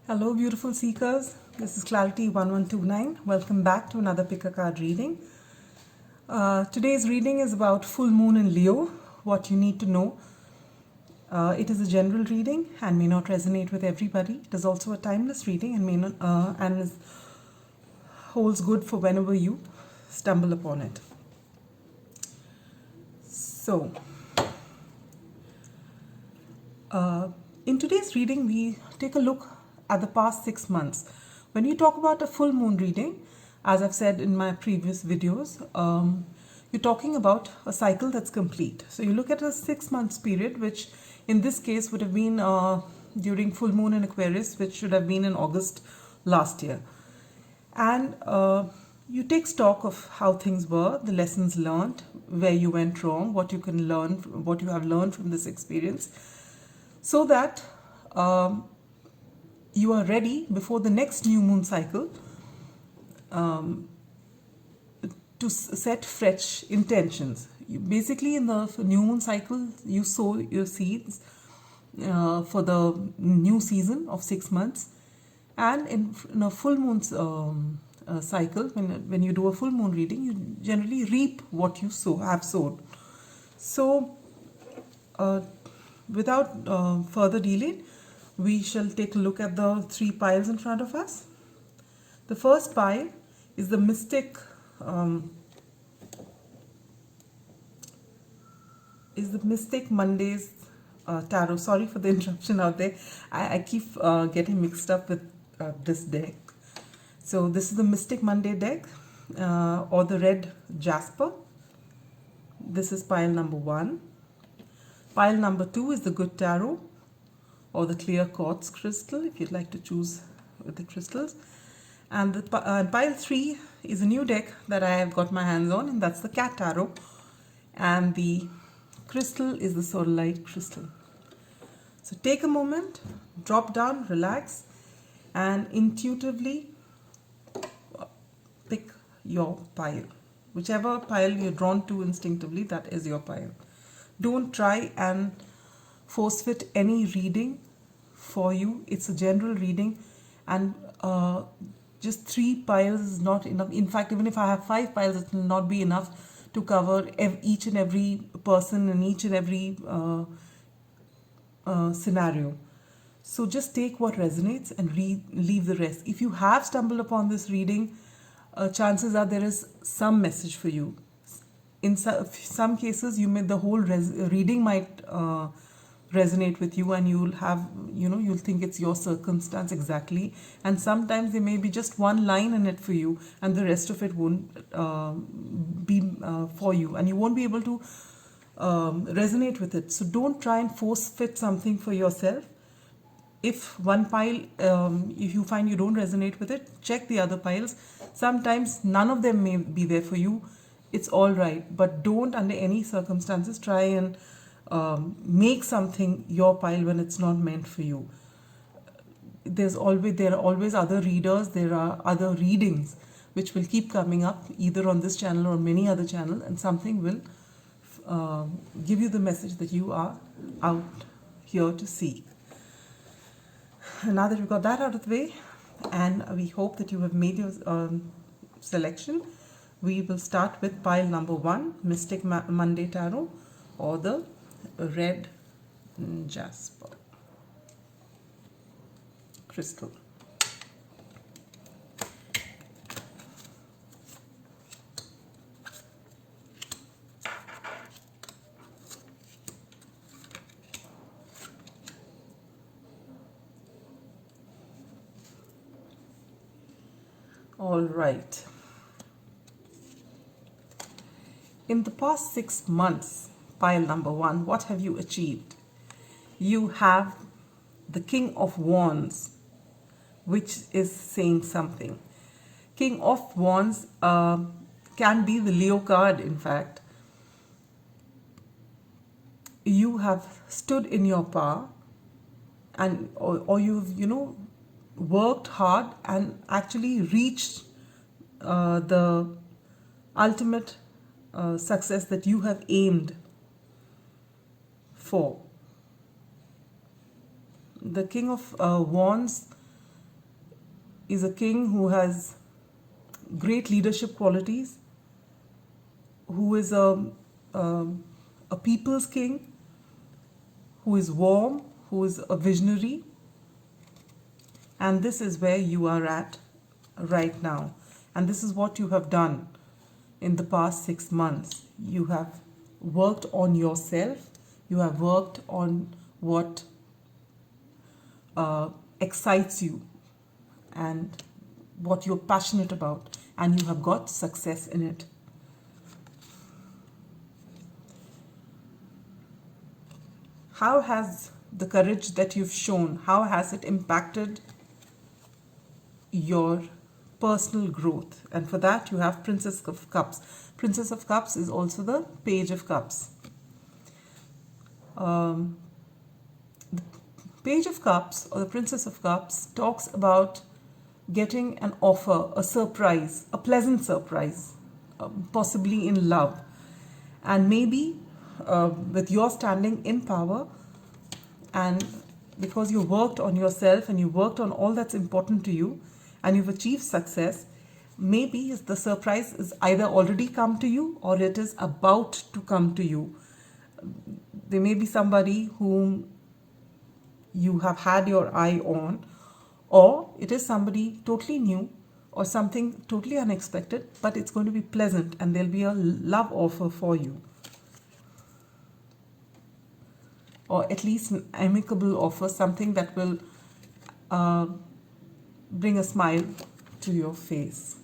Hello beautiful seekers, this is Clarity 1129. Welcome back to another pick a card reading. Today's reading is about full moon in Leo, what you need to know. It is a general reading and may not resonate with everybody. It is also a timeless reading and may not holds good for whenever you stumble upon it. So, in today's reading, we take a look at the past 6 months. When you talk about a full moon reading, as I've said in my previous videos, you're talking about a cycle that's complete. So you look at a 6 months period, which in this case would have been during full moon in Aquarius, which should have been in August last year. And you take stock of how things were, the lessons learned, where you went wrong, what you can learn, what you have learned from this experience, so that you are ready before the next new moon cycle to set fresh intentions. Basically, in the new moon cycle, you sow your seeds for the new season of 6 months, and in a full moon cycle, when you do a full moon reading, you generally reap what you have sowed. So, without further delay, we shall take a look at the 3 piles in front of us. The first pile is the Mystic Mondays Tarot. Sorry for the interruption out there. I keep getting mixed up with this deck. So this is the Mystic Monday deck or the Red Jasper. This is pile number 1. Pile number 2 is the Good Tarot or the clear quartz crystal, if you'd like to choose with the crystals. And the pile 3 is a new deck that I have got my hands on, and that's the Cat Tarot. And the crystal is the Sodalite crystal. So take a moment, drop down, relax, and intuitively pick your pile. Whichever pile you're drawn to instinctively, that is your pile. Don't try and force fit any reading for you. It's a general reading, and just 3 piles is not enough. In fact, even if I have 5 piles, it will not be enough to cover each and every person and each and every scenario. So just take what resonates and leave the rest. If you have stumbled upon this reading, chances are there is some message for you. In some cases, the whole reading might resonate with you, and you'll have, you'll think it's your circumstance exactly. And sometimes there may be just one line in it for you, and the rest of it won't be for you, and you won't be able to resonate with it. So don't try and force fit something for yourself. If one pile, if you find you don't resonate with it, check the other piles. Sometimes none of them may be there for you. It's all right, but don't under any circumstances try and make something your pile when it's not meant for you. There are always other readers, there are other readings which will keep coming up either on this channel or many other channels, and something will give you the message that you are out here to seek. Now that we've got that out of the way, and we hope that you have made your selection, we will start with pile number 1, Mystic Monday Tarot or the Red Jasper crystal. All right. In the past 6 months, pile number 1, what have you achieved? You have the King of Wands, which is saying something. King of Wands can be the Leo card, in fact. You have stood in your power, and or you've worked hard and actually reached the ultimate success that you have aimed for. The King of Wands is a king who has great leadership qualities, who is a people's king, who is warm, who is a visionary. And this is where you are at right now. And this is what you have done in the past 6 months. You have worked on yourself. You have worked on what excites you and what you're passionate about. And you have got success in it. How has the courage that you've shown, how has it impacted your personal growth? And for that you have Princess of Cups. Princess of Cups is also the Page of Cups. The Page of Cups or the Princess of Cups talks about getting an offer, a surprise, a pleasant surprise, possibly in love. And maybe with your standing in power, and because you worked on yourself and you worked on all that's important to you and you've achieved success, maybe the surprise is either already come to you or it is about to come to you. There may be somebody whom you have had your eye on, or it is somebody totally new or something totally unexpected, but it's going to be pleasant and there'll be a love offer for you. Or at least an amicable offer, something that will bring a smile to your face.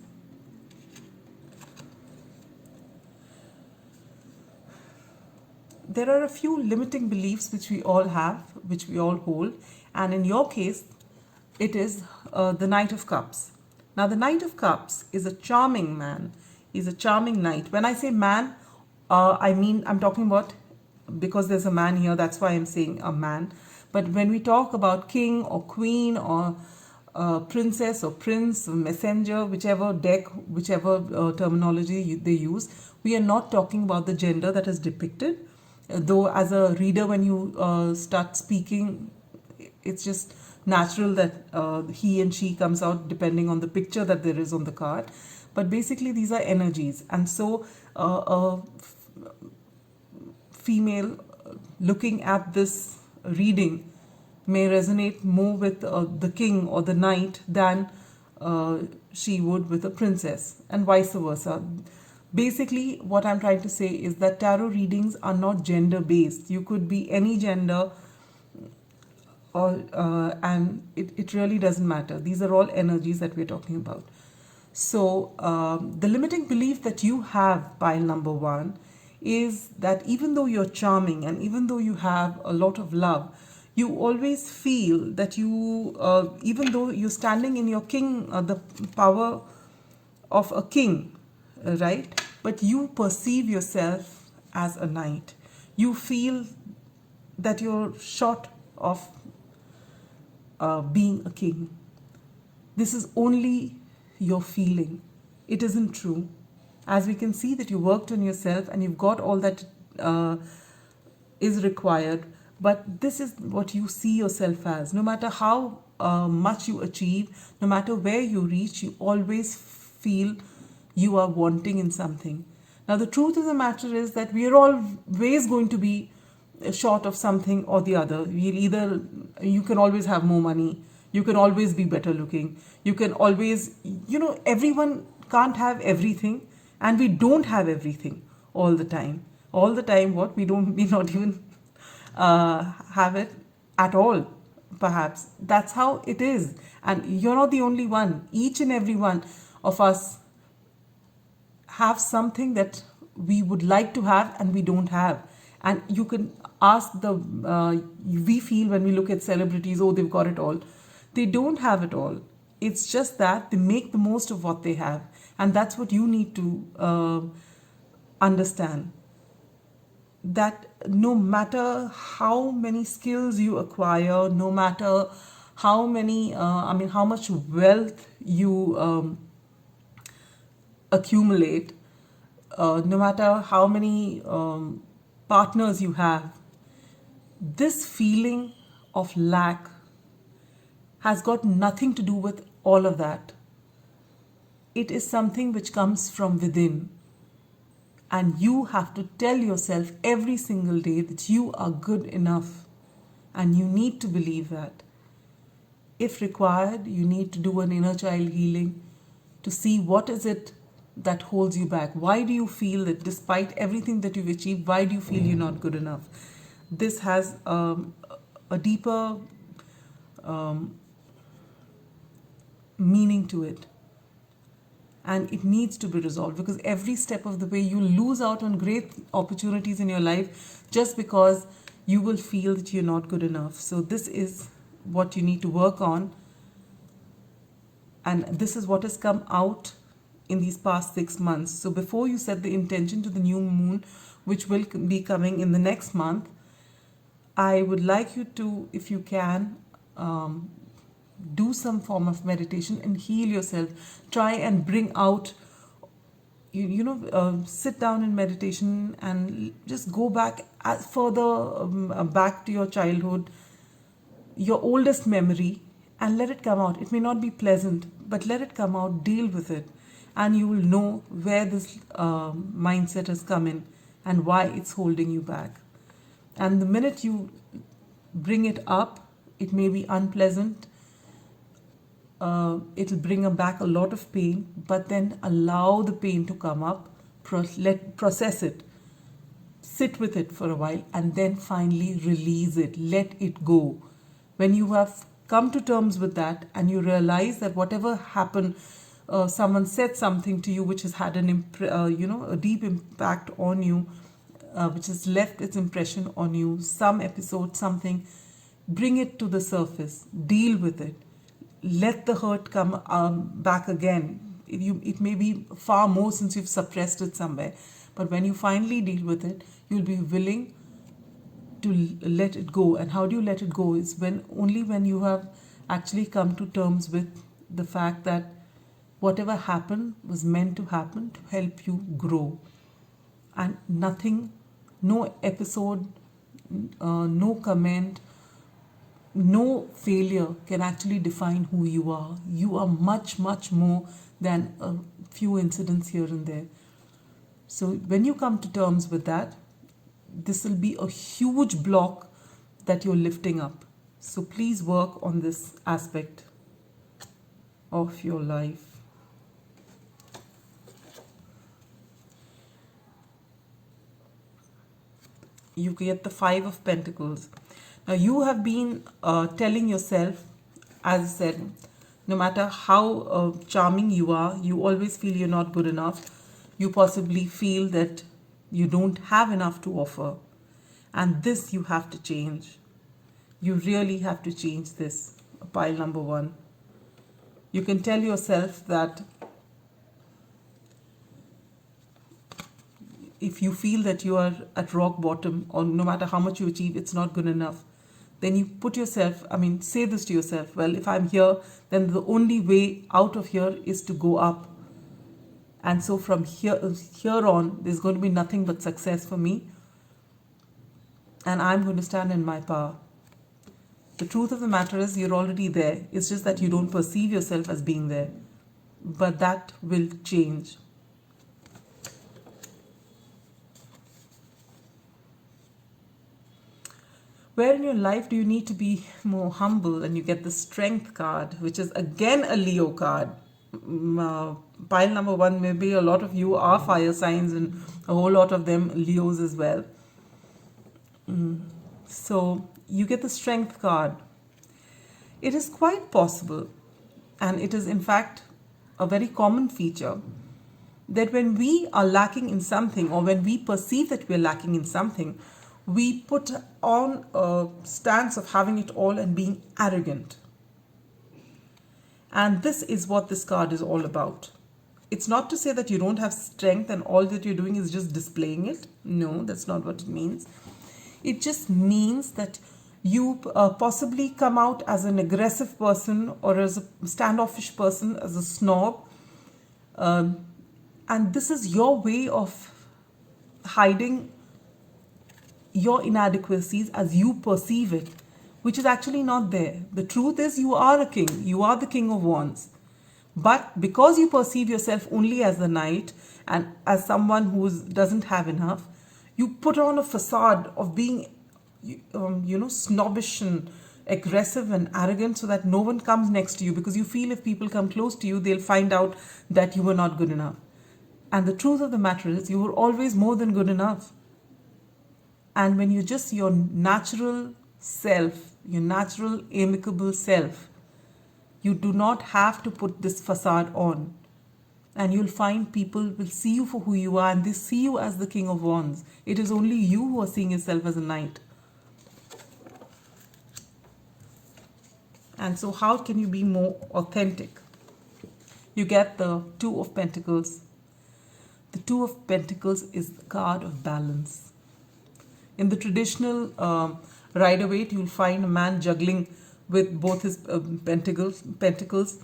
There are a few limiting beliefs which we all have, which we all hold, and in your case, it is the Knight of Cups. Now, the Knight of Cups is a charming man. He's a charming knight. When I say man, I'm talking about, because there's a man here, that's why I'm saying a man. But when we talk about king or queen or princess or prince or messenger, whichever deck, whichever terminology they use, we are not talking about the gender that is depicted. Though as a reader, when you start speaking, it's just natural that he and she comes out depending on the picture that there is on the card. But basically these are energies. And so female looking at this reading may resonate more with the king or the knight than she would with a princess, and vice versa. Basically, what I'm trying to say is that tarot readings are not gender based. You could be any gender, and it really doesn't matter. These are all energies that we're talking about. So the limiting belief that you have, pile number 1, is that even though you're charming and even though you have a lot of love, you always feel that you, even though you're standing in your king, the power of a king, right? But you perceive yourself as a knight. You feel that you're short of being a king. This is only your feeling. It isn't true. As we can see that you worked on yourself and you've got all that is required, but this is what you see yourself as. No matter how much you achieve, no matter where you reach, you always feel you are wanting in something. Now the truth of the matter is that we are always going to be short of something or the other. You can always have more money, you can always be better looking, you can always, everyone can't have everything, and we don't have everything all the time. All the time, what? We not even have it at all, perhaps. That's how it is. And you're not the only one. Each and every one of us have something that we would like to have and we don't have. And you can ask we feel when we look at celebrities, oh, they've got it all. They don't have it all. It's just that they make the most of what they have. And that's what you need to understand. That no matter how many skills you acquire, no matter how much wealth you accumulate, no matter how many partners you have, this feeling of lack has got nothing to do with all of that. It is something which comes from within. And you have to tell yourself every single day that you are good enough. And you need to believe that. If required, you need to do an inner child healing to see what is it that holds you back. Why do you feel that despite everything that you've achieved, why do you feel you're not good enough? This has a deeper meaning to it. And it needs to be resolved, because every step of the way you lose out on great opportunities in your life just because you will feel that you're not good enough. So this is what you need to work on. And this is what has come out in these past 6 months. So before you set the intention to the new moon, which will be coming in the next month, I would like you to, if you can, do some form of meditation and heal yourself. Try and bring out, sit down in meditation and just go back further back to your childhood, your oldest memory, and let it come out. It may not be pleasant, but let it come out, deal with it, and you will know where this mindset has come in and why it's holding you back. And the minute you bring it up, it may be unpleasant, it'll bring back a lot of pain, but then allow the pain to come up, process it, sit with it for a while, and then finally release it, let it go. When you have come to terms with that and you realize that whatever happened, someone said something to you which has had a deep impact on you, which has left its impression on you, some episode, something, bring it to the surface, deal with it, let the hurt come back again. It may be far more since you've suppressed it somewhere, but when you finally deal with it, you'll be willing to let it go. And how do you let it go? Is only when you have actually come to terms with the fact that whatever happened was meant to happen to help you grow. And nothing, no episode, no comment, no failure can actually define who you are. You are much, much more than a few incidents here and there. So when you come to terms with that, this will be a huge block that you're lifting up. So please work on this aspect of your life. You get the 5 of Pentacles. Now you have been telling yourself, as I said, no matter how charming you are, you always feel you're not good enough. You possibly feel that you don't have enough to offer. And this you have to change. You really have to change this. Pile number 1. You can tell yourself that if you feel that you are at rock bottom, or no matter how much you achieve, it's not good enough, then you put yourself, say this to yourself, well, if I'm here, then the only way out of here is to go up. And so from here on, there's going to be nothing but success for me. And I'm going to stand in my power. The truth of the matter is you're already there. It's just that you don't perceive yourself as being there. But that will change. Where in your life do you need to be more humble? And you get the Strength card, which is again a Leo card. Pile number 1, maybe a lot of you are fire signs and a whole lot of them Leos as well. So you get the Strength card. It is quite possible, and it is in fact a very common feature, that when we are lacking in something, or when we perceive that we're lacking in something, we put on a stance of having it all and being arrogant. And this is what this card is all about. It's not to say that you don't have strength and all that you're doing is just displaying it. No, that's not what it means. It just means that you possibly come out as an aggressive person, or as a standoffish person, as a snob. And this is your way of hiding your inadequacies as you perceive it, which is actually not there. The truth is you are a king. You are the king of wands. But because you perceive yourself only as the knight and as someone who doesn't have enough, you put on a facade of being, snobbish and aggressive and arrogant so that no one comes next to you, because you feel if people come close to you, they'll find out that you were not good enough. And the truth of the matter is you were always more than good enough. And when you're just your natural self, your natural amicable self, you do not have to put this facade on. And you'll find people will see you for who you are, and they see you as the king of wands. It is only you who are seeing yourself as a knight. And so how can you be more authentic? You get the Two of Pentacles. The Two of Pentacles is the card of balance. In the traditional Rider-Waite, you'll find a man juggling with both his pentacles,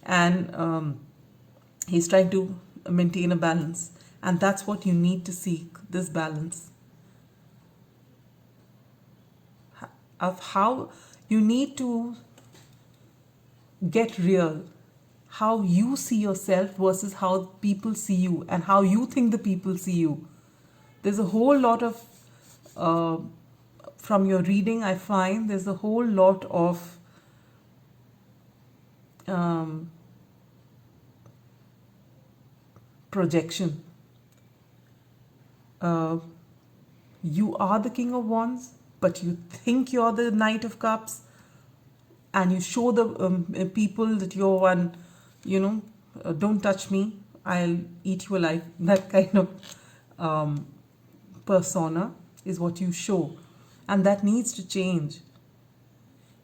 and he's trying to maintain a balance. And that's what you need to seek, this balance. Of how you need to get real, how you see yourself versus how people see you, and how you think the people see you. There's a whole lot of from your reading, I find there's a whole lot of projection. You are the King of Wands, but you think you're the Knight of Cups, and you show the people that you're one, don't touch me, I'll eat you alive. That kind of persona is what you show, and that needs to change.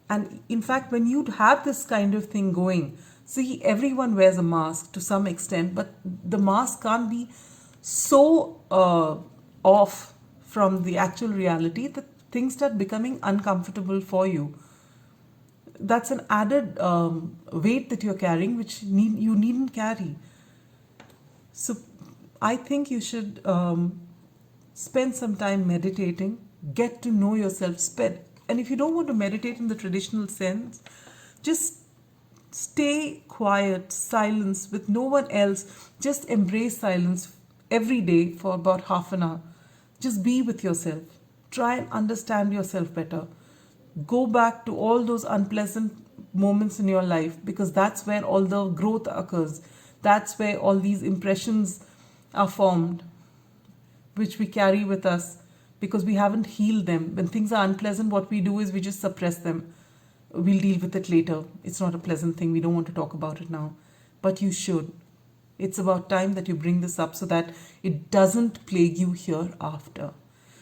And in fact, when you have this kind of thing going, see, everyone wears a mask to some extent, but the mask can't be so off from the actual reality that things start becoming uncomfortable for you. That's an added weight that you're carrying, which you needn't carry. So I think you should spend some time meditating, get to know yourself, and if you don't want to meditate in the traditional sense, just stay quiet, silence with no one else. Just embrace silence every day for about half an hour. Just be with yourself. Try and understand yourself better. Go back to all those unpleasant moments in your life, because that's where all the growth occurs. That's where all these impressions are formed, which we carry with us because we haven't healed them. When things are unpleasant, what we do is we just suppress them. We'll deal with it later. It's not a pleasant thing. We don't want to talk about it now. But you should. It's about time that you bring this up so that it doesn't plague you hereafter.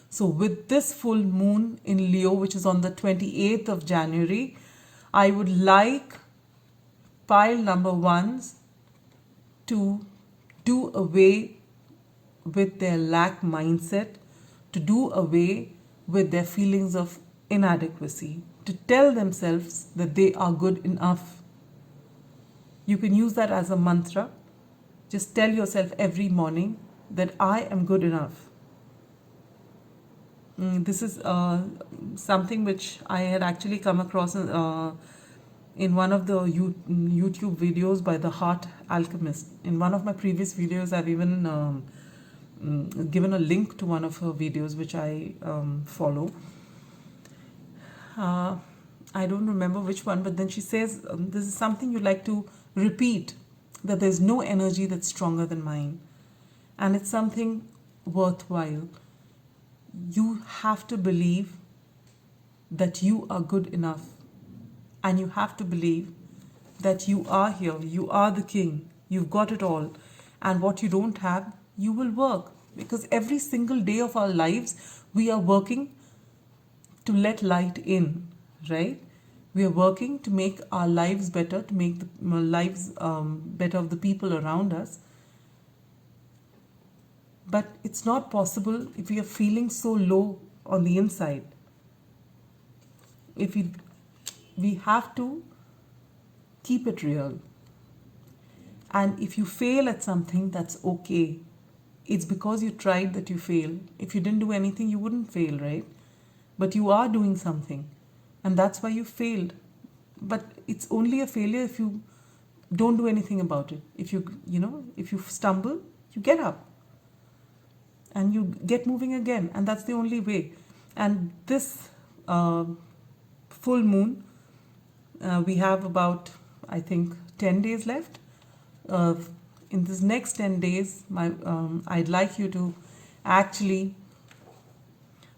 So with this full moon in Leo, which is on the 28th of January, I would like pile number ones to do away with their lack mindset, to do away with their feelings of inadequacy, to tell themselves that they are good enough. You can use that as a mantra. Just tell yourself every morning that I am good enough. This is something which I had actually come across in one of the YouTube videos by the Heart Alchemist. In one of my previous videos, I've even given a link to one of her videos which I follow. I don't remember which one, but then she says this is something you like to repeat, that there's no energy that's stronger than mine. And it's something worthwhile. You have to believe that you are good enough, and you have to believe that you are here, you are the king, you've got it all, and what you don't have, you will work, because every single day of our lives we are working to let light in, right? We are working to make our lives better, to make the lives better of the people around us. But it's not possible if we are feeling so low on the inside. If we have to keep it real. And if you fail at something, that's okay. It's because you tried that you fail. If you didn't do anything, you wouldn't fail, right? But you are doing something. and that's why you failed. But it's only a failure if you don't do anything about it. If if you stumble, you get up and you get moving again, and that's the only way. And this full moon, we have about, I think, 10 days left. In this next 10 days, I'd like you to actually,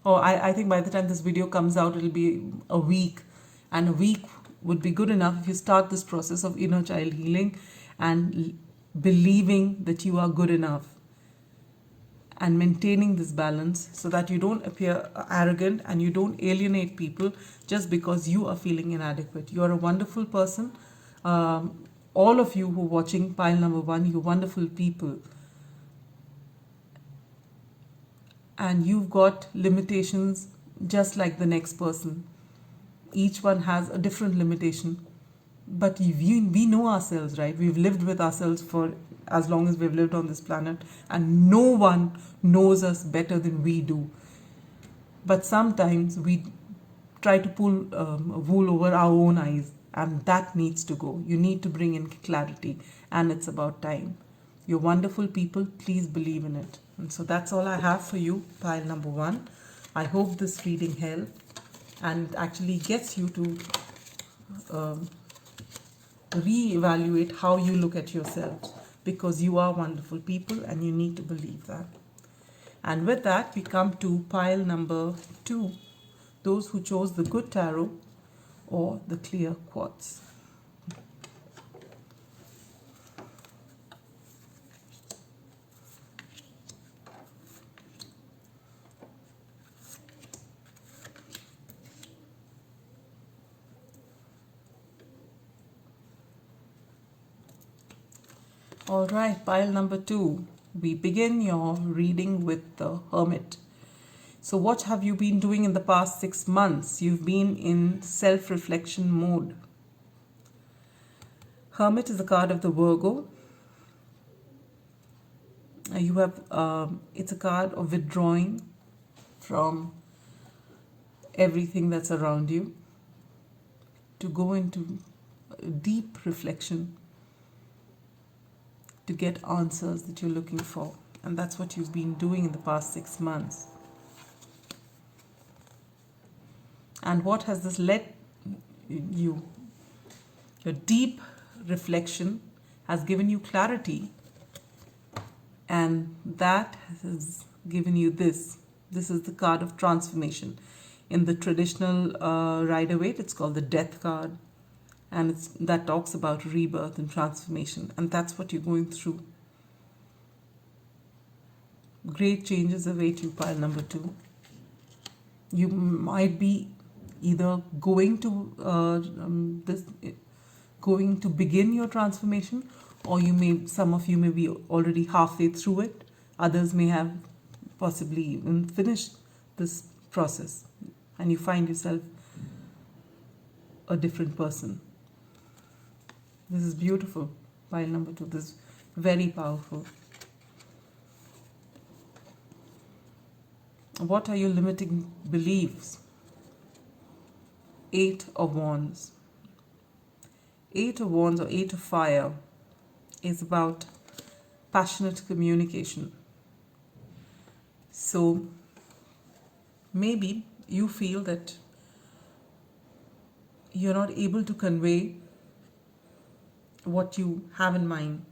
I think by the time this video comes out, it'll be a week, and a week would be good enough if you start this process of inner child healing and believing that you are good enough and maintaining this balance so that you don't appear arrogant and you don't alienate people just because you are feeling inadequate. You are a wonderful person. All of you who are watching pile number 1, you're wonderful people. And you've got limitations just like the next person. Each one has a different limitation. But we know ourselves, right? We've lived with ourselves for as long as we've lived on this planet, and no one knows us better than we do. But sometimes we try to pull wool over our own eyes, and that needs to go. You need to bring in clarity, and it's about time. You're wonderful people. Please believe in it. And so that's all I have for you, pile number 1. I hope this reading helped and actually gets you to reevaluate how you look at yourselves, because you are wonderful people and you need to believe that. And with that, we come to pile number 2, those who chose the good tarot or the clear quartz. All right, pile number 2. We begin your reading with the Hermit. So what have you been doing in the past 6 months? You've been in self-reflection mode. Hermit is a card of the Virgo. You have, it's a card of withdrawing from everything that's around you to go into deep reflection, to get answers that you're looking for. And that's what you've been doing in the past 6 months. And what has this led you? Your deep reflection has given you clarity, and that has given you this. This is the card of transformation. In the traditional Rider-Waite, it's called the Death card. And that talks about rebirth and transformation. And that's what you're going through. Great changes await you, pile number 2. You might be either going to begin your transformation, or some of you may be already halfway through it. Others may have possibly even finished this process, and you find yourself a different person. This is beautiful, pile number 2. This is very powerful. What are your limiting beliefs? 8 of Wands. 8 of Wands, or 8 of Fire, is about passionate communication. So maybe you feel that you're not able to convey what you have in mind.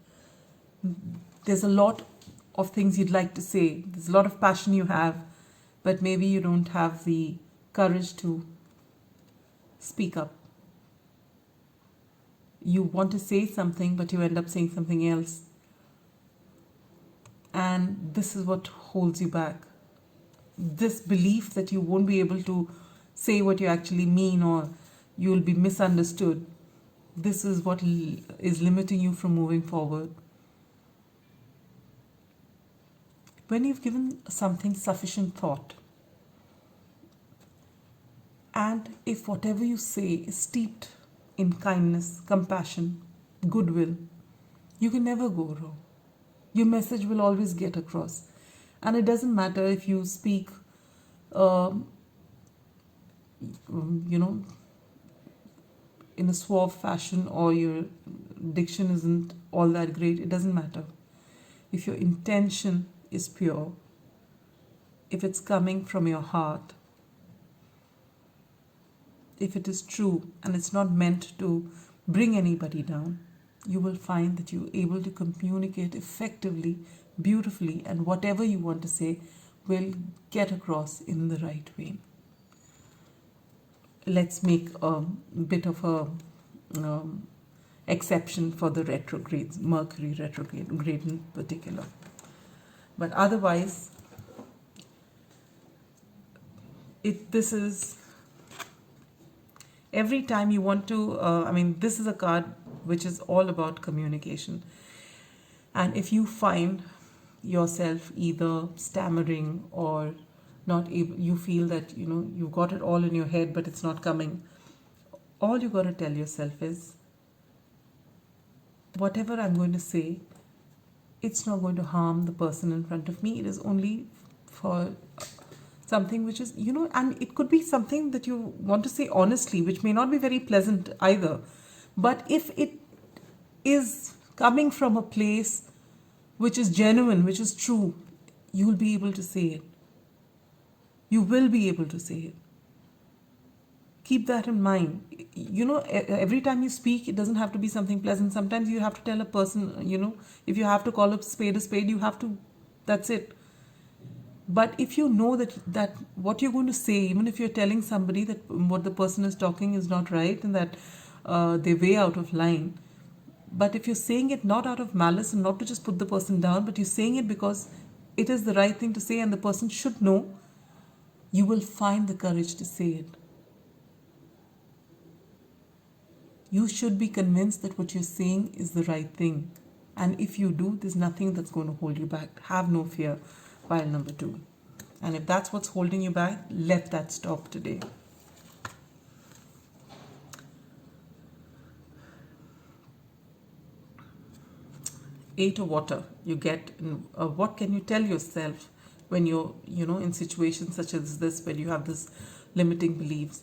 There's a lot of things you'd like to say. There's a lot of passion you have, but maybe you don't have the courage to speak up. You want to say something, but you end up saying something else. And this is what holds you back. This belief that you won't be able to say what you actually mean, or you'll be misunderstood. This is what is limiting you from moving forward. When you've given something sufficient thought, and if whatever you say is steeped in kindness, compassion, goodwill, you can never go wrong. Your message will always get across. And it doesn't matter if you speak, in a suave fashion or your diction isn't all that great, it doesn't matter. If your intention is pure, if it's coming from your heart, if it is true and it's not meant to bring anybody down, you will find that you're able to communicate effectively, beautifully, and whatever you want to say will get across in the right way. Let's make a bit of a exception for the retrogrades, Mercury retrograde in particular. But otherwise, this is every time you want to, this is a card which is all about communication. And if you find yourself either stammering or not able, you feel that, you've got it all in your head, but it's not coming. All you got to tell yourself is, whatever I'm going to say, it's not going to harm the person in front of me. It is only for something which is, and it could be something that you want to say honestly, which may not be very pleasant either. But if it is coming from a place which is genuine, which is true, you will be able to say it. You will be able to say it. Keep that in mind. Every time you speak, it doesn't have to be something pleasant. Sometimes you have to tell a person, if you have to call a spade, you have to, that's it. But if you know that what you're going to say, even if you're telling somebody that what the person is talking is not right and that they're way out of line, but if you're saying it not out of malice and not to just put the person down, but you're saying it because it is the right thing to say and the person should know, you will find the courage to say it. You should be convinced that what you're saying is the right thing. And if you do, there's nothing that's going to hold you back. Have no fear. Pile number 2. And if that's what's holding you back, let that stop today. Eight of water you get. What can you tell yourself when you're, in situations such as this, when you have this limiting beliefs?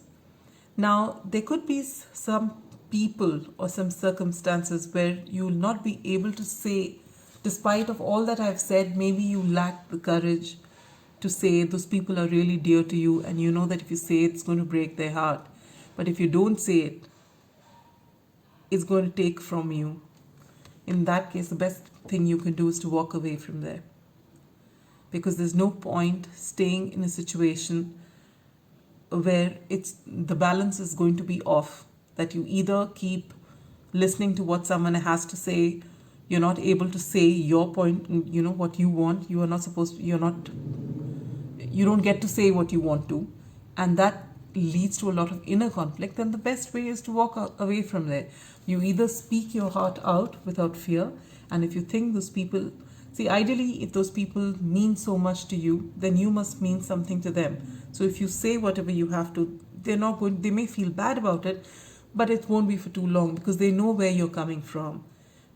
Now, there could be some people or some circumstances where you will not be able to say, despite of all that I've said, maybe you lack the courage to say those people are really dear to you and you know that if you say it, it's going to break their heart. But if you don't say it, it's going to take from you. In that case, the best thing you can do is to walk away from there. Because there's no point staying in a situation where the balance is going to be off. That you either keep listening to what someone has to say, you're not able to say your point, what you want, you don't get to say what you want to, and that leads to a lot of inner conflict. Then the best way is to walk away from there. You either speak your heart out without fear, and if you think those people, ideally if those people mean so much to you, then you must mean something to them. So if you say whatever you have to, they may feel bad about it, but it won't be for too long because they know where you're coming from.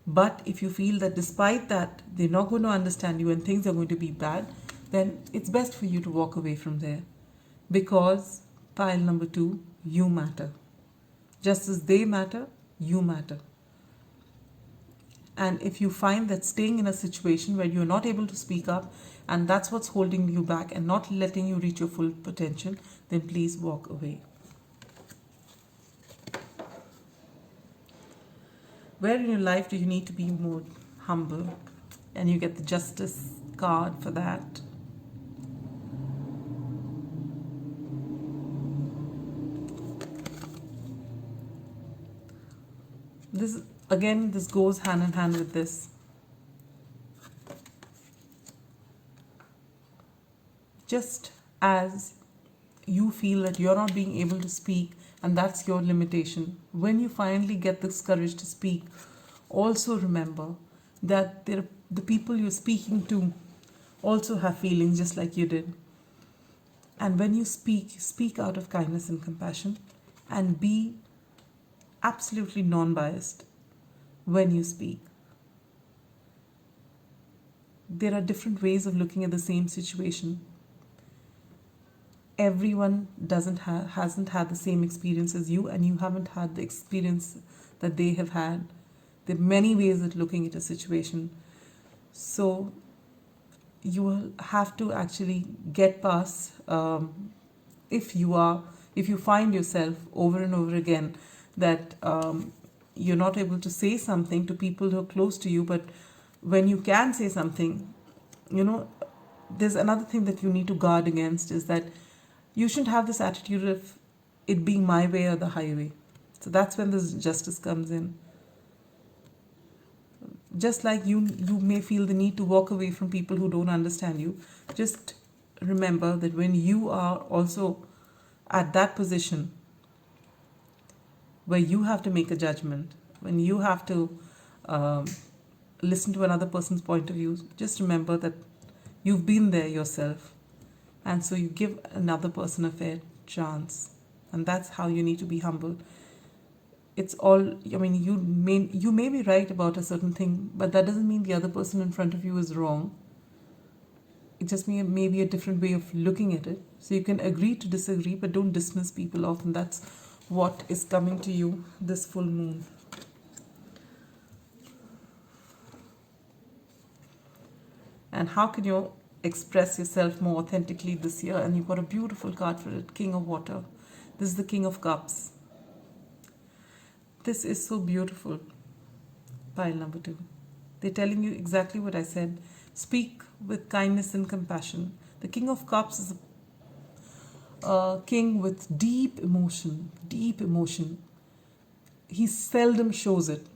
But if you feel that despite that, they're not going to understand you and things are going to be bad, then it's best for you to walk away from there. Because, pile number 2, you matter. Just as they matter, you matter. And if you find that staying in a situation where you're not able to speak up and that's what's holding you back and not letting you reach your full potential, then please walk away. Where in your life do you need to be more humble? And you get the Justice card for that. This goes hand in hand with this. Just as you feel that you're not being able to speak and that's your limitation, when you finally get this courage to speak, also remember that the people you're speaking to also have feelings just like you did. And when you speak out of kindness and compassion and be absolutely non-biased when you speak. There are different ways of looking at the same situation. everyone hasn't had the same experience as you, and you haven't had the experience that they have had. There are many ways of looking at a situation. So you will have to actually get past, if you find yourself over and over again that you're not able to say something to people who are close to you, but when you can say something, there's another thing that you need to guard against, is that you shouldn't have this attitude of it being my way or the highway. So that's when this justice comes in. Just like you may feel the need to walk away from people who don't understand you, just remember that when you are also at that position where you have to make a judgment, when you have to listen to another person's point of view, just remember that you've been there yourself, and so you give another person a fair chance, and that's how you need to be humble. It's all, you may be right about a certain thing, but that doesn't mean the other person in front of you is wrong. It just may be a different way of looking at it. So you can agree to disagree, but don't dismiss people off, and that's what is coming to you this full moon. And how can you express yourself more authentically this year? And you've got a beautiful card for it, King of Water. This is the King of Cups. This is so beautiful. Pile number 2. They're telling you exactly what I said. Speak with kindness and compassion. The King of Cups is a king with deep emotion, deep emotion. He seldom shows it.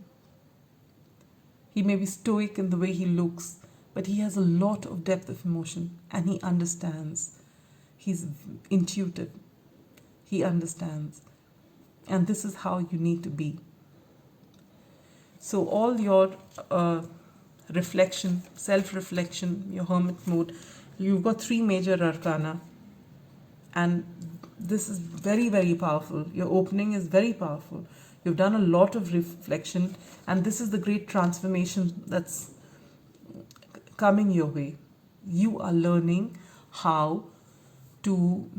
He may be stoic in the way he looks, but he has a lot of depth of emotion, and he understands. He's intuitive. He understands. And this is how you need to be. So all your reflection, self-reflection, your hermit mode, you've got 3 major arcana. And this is very, very powerful. Your opening is very powerful. You've done a lot of reflection, and this is the great transformation that's coming your way. You are learning how to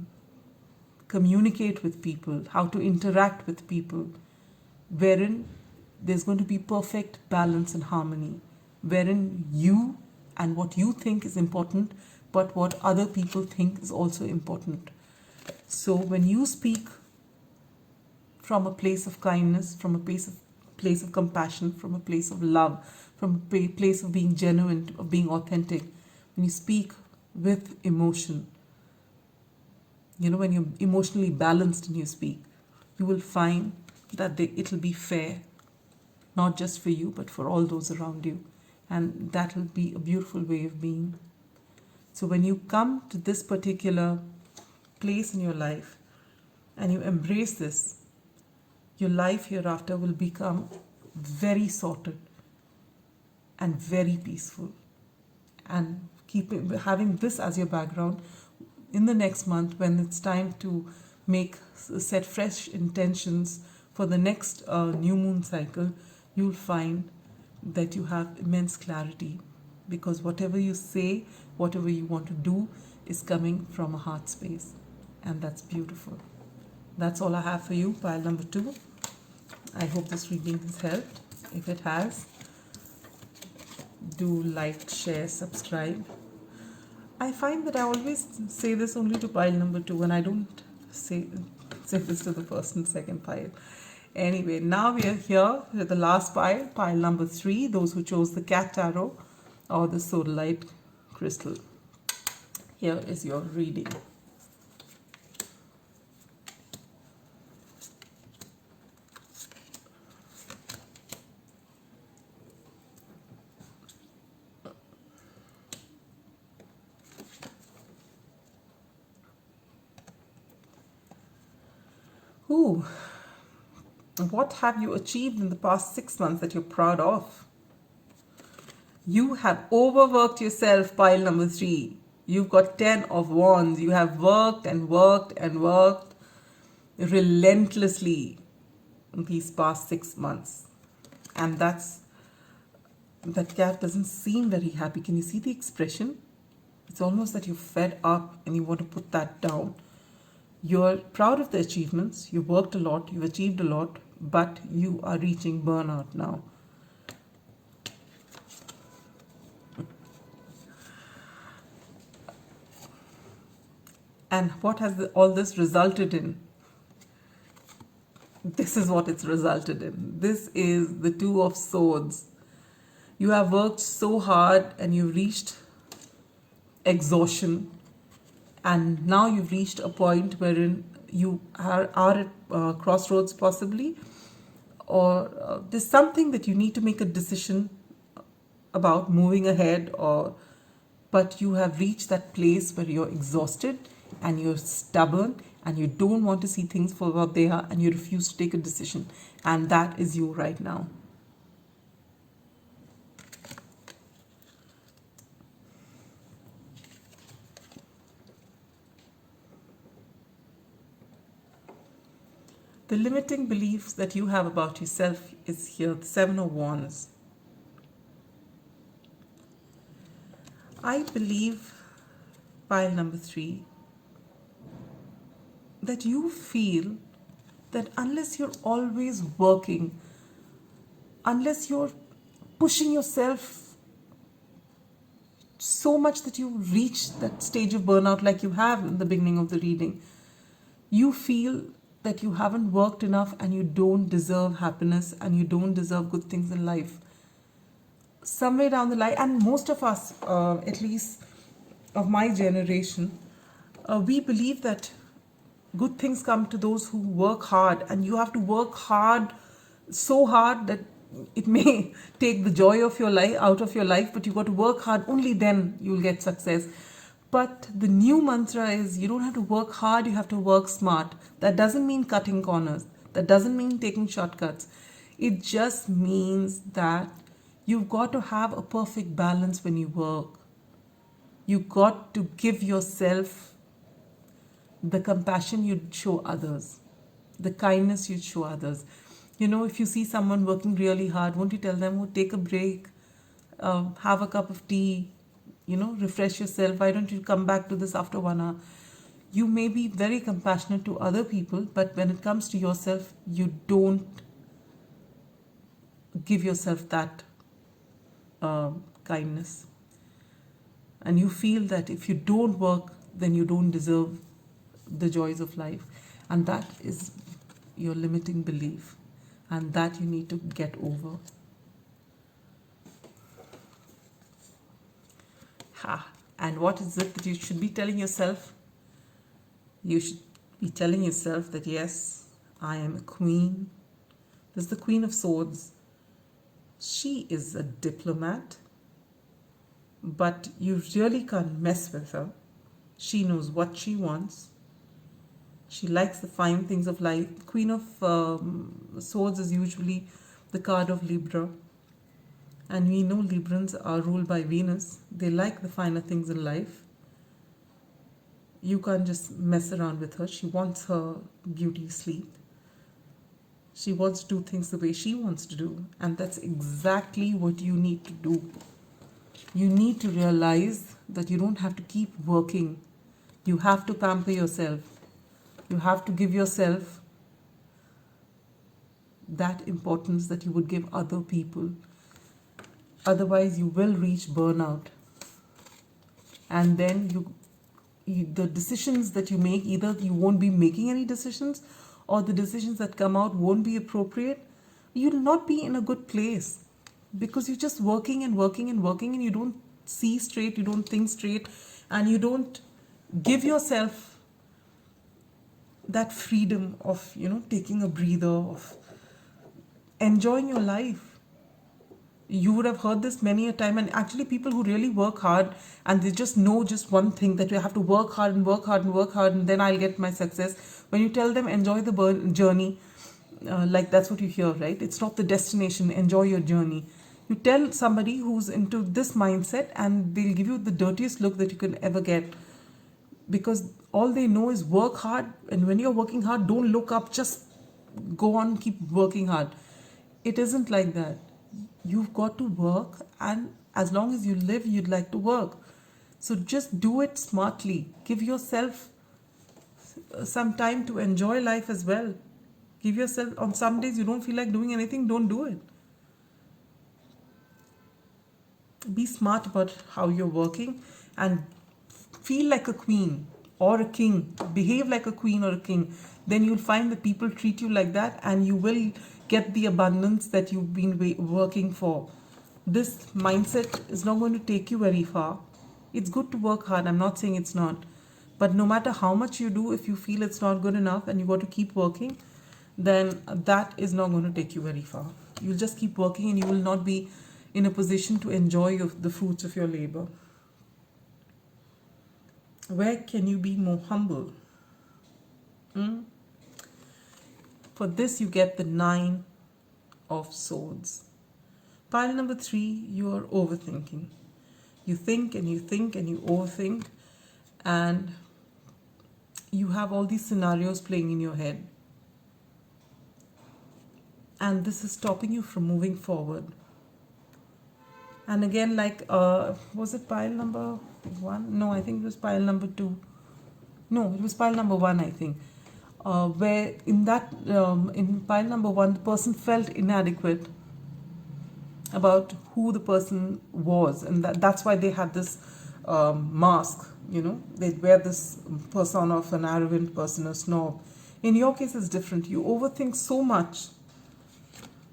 communicate with people, how to interact with people, wherein there's going to be perfect balance and harmony, wherein you and what you think is important, but what other people think is also important. So when you speak from a place of kindness, from a place of compassion, from a place of love, from a place of being genuine, of being authentic, when you speak with emotion, when you're emotionally balanced and you speak, you will find that it'll be fair, not just for you, but for all those around you. And that will be a beautiful way of being. So when you come to this particular place in your life and you embrace this, your life hereafter will become very sorted and very peaceful. And having this as your background, in the next month, when it's time to set fresh intentions for the next new moon cycle, you'll find that you have immense clarity, because whatever you say, whatever you want to do is coming from a heart space, and that's beautiful. That's all I have for you, pile number 2. I hope this reading has helped. If it has, do like, share, subscribe. I find that I always say this only to pile number 2, and I don't say this to the first and second pile. Anyway, now we are here with the last pile, pile number 3, those who chose the cat tarot or the Sodalite crystal. Here is your reading. Ooh. What have you achieved in the past 6 months that you're proud of? You have overworked yourself, pile number 3. You've got 10 of wands. You have worked and worked and worked relentlessly in these past 6 months. And that cat doesn't seem very happy. Can you see the expression? It's almost that you're fed up and you want to put that down. You're proud of the achievements, you've worked a lot, you've achieved a lot, but you are reaching burnout now. And what has all this resulted in? This is what it's resulted in. This is the Two of Swords. You have worked so hard and you've reached exhaustion, and now you've reached a point wherein you are at crossroads possibly, or there's something that you need to make a decision about moving ahead, or but you have reached that place where you're exhausted and you're stubborn and you don't want to see things for what they are, and you refuse to take a decision, and that is you right now. The limiting beliefs that you have about yourself is here, the Seven of Wands. I believe, pile number 3, that you feel that unless you're always working, unless you're pushing yourself so much that you reach that stage of burnout like you have in the beginning of the reading, you feel that you haven't worked enough and you don't deserve happiness and you don't deserve good things in life. Somewhere down the line, and most of us, at least of my generation, we believe that good things come to those who work hard, and you have to work hard, so hard that it may take the joy of your life out of your life, but you got to work hard, only then you'll get success. But the new mantra is you don't have to work hard, you have to work smart. That doesn't mean cutting corners. That doesn't mean taking shortcuts. It just means that you've got to have a perfect balance when you work. You've got to give yourself the compassion you'd show others, the kindness you'd show others. You know, if you see someone working really hard, won't you tell them, oh, take a break, have a cup of tea, refresh yourself. Why don't you come back to this after 1 hour? You may be very compassionate to other people, but when it comes to yourself, you don't give yourself that kindness. And you feel that if you don't work, then you don't deserve the joys of life. And that is your limiting belief. And that you need to get over. And what is it that you should be telling yourself? You should be telling yourself that yes, I am a queen. There's the Queen of Swords. She is a diplomat, but you really can't mess with her. She knows what she wants. She likes the fine things of life. Queen of Swords is usually the card of Libra. And we know Librans are ruled by Venus. They like the finer things in life. You can't just mess around with her. She wants her beauty sleep. She wants to do things the way she wants to do. And that's exactly what you need to do. You need to realize that you don't have to keep working. You have to pamper yourself. You have to give yourself that importance that you would give other people. Otherwise, you will reach burnout. And then the decisions that you make, either you won't be making any decisions, or the decisions that come out won't be appropriate. You'll not be in a good place because you're just working and working and working, and you don't see straight, you don't think straight, and you don't give yourself that freedom of, taking a breather, of enjoying your life. You would have heard this many a time, and actually people who really work hard and they just know just one thing, that you have to work hard and work hard and work hard and then I'll get my success. When you tell them enjoy the journey, like that's what you hear, right? It's not the destination, enjoy your journey. You tell somebody who's into this mindset and they'll give you the dirtiest look that you can ever get, because all they know is work hard, and when you're working hard, don't look up, just go on, keep working hard. It isn't like that. You've got to work, and as long as you live, you'd like to work. So just do it smartly. Give yourself some time to enjoy life as well. Give yourself, on some days you don't feel like doing anything, don't do it. Be smart about how you're working and feel like a queen or a king. Behave like a queen or a king. Then you'll find that people treat you like that and you will get the abundance that you've been working for. This mindset is not going to take you very far. It's good to work hard. I'm not saying it's not. But no matter how much you do, if you feel it's not good enough and you got to keep working, then that is not going to take you very far. You'll just keep working and you will not be in a position to enjoy the fruits of your labor. Where can you be more humble? For this, you get the 9 of Swords. Pile number 3, you are overthinking. You think and you think and you overthink, and you have all these scenarios playing in your head. And this is stopping you from moving forward. And again, like, was it pile number 1? No, I think it was pile number 2. No, it was pile number 1, I think. Where in pile number 1, the person felt inadequate about who the person was, and that's why they had this mask. They wear this persona of an arrogant person, a snob. In your case, it's different. You overthink so much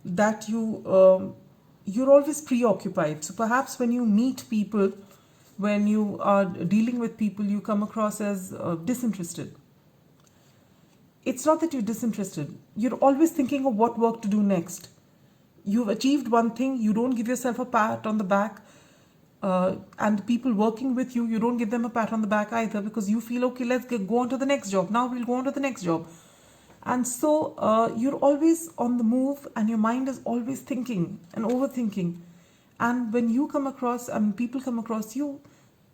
that you're always preoccupied. So perhaps when you meet people, when you are dealing with people, you come across as disinterested. It's not that you're disinterested. You're always thinking of what work to do next. You've achieved one thing, you don't give yourself a pat on the back. And the people working with you, you don't give them a pat on the back either, because you feel, okay, let's go on to the next job. Now we'll go on to the next job. And so you're always on the move and your mind is always thinking and overthinking. And when you come across, people come across you,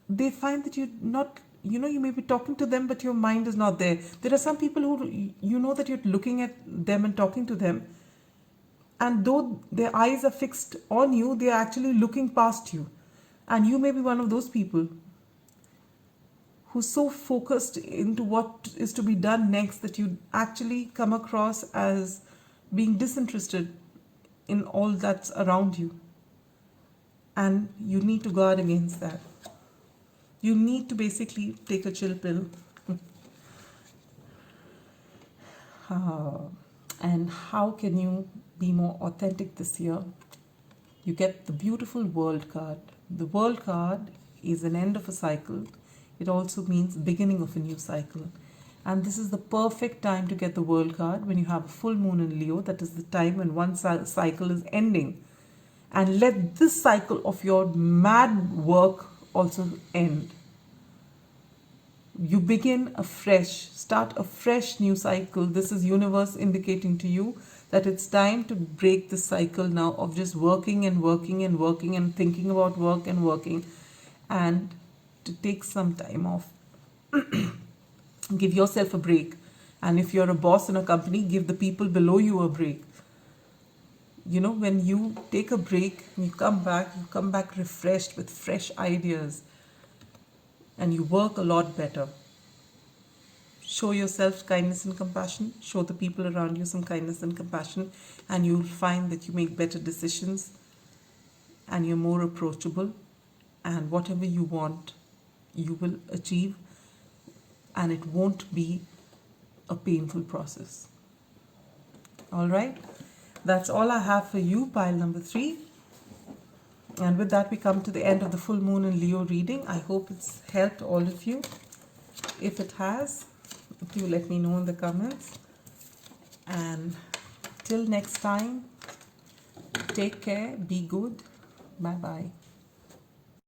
they find that you're not, you may be talking to them, but your mind is not there. There are some people who, that you're looking at them and talking to them. And though their eyes are fixed on you, they are actually looking past you. And you may be one of those people who's so focused into what is to be done next that you actually come across as being disinterested in all that's around you. And you need to guard against that. You need to basically take a chill pill. And how can you be more authentic this year? You get the beautiful World card. The World card is an end of a cycle. It also means beginning of a new cycle. And this is the perfect time to get the World card when you have a full moon in Leo. That is the time when one cycle is ending. And let this cycle of your mad work also end. You begin afresh, start a fresh new cycle. This is universe indicating to you that it's time to break the cycle now of just working and working and working and thinking about work and working, and to take some time off. Give yourself a break. And if you're a boss in a company, give the people below you a break. When you take a break, you come back refreshed with fresh ideas. And you work a lot better. Show yourself kindness and compassion. Show the people around you some kindness and compassion. And you'll find that you make better decisions. And you're more approachable. And whatever you want, you will achieve. And it won't be a painful process. Alright? That's all I have for you, pile number 3. And with that, we come to the end of the full moon in Leo reading. I hope it's helped all of you. If it has, do let me know in the comments. And till next time, take care, be good. Bye-bye.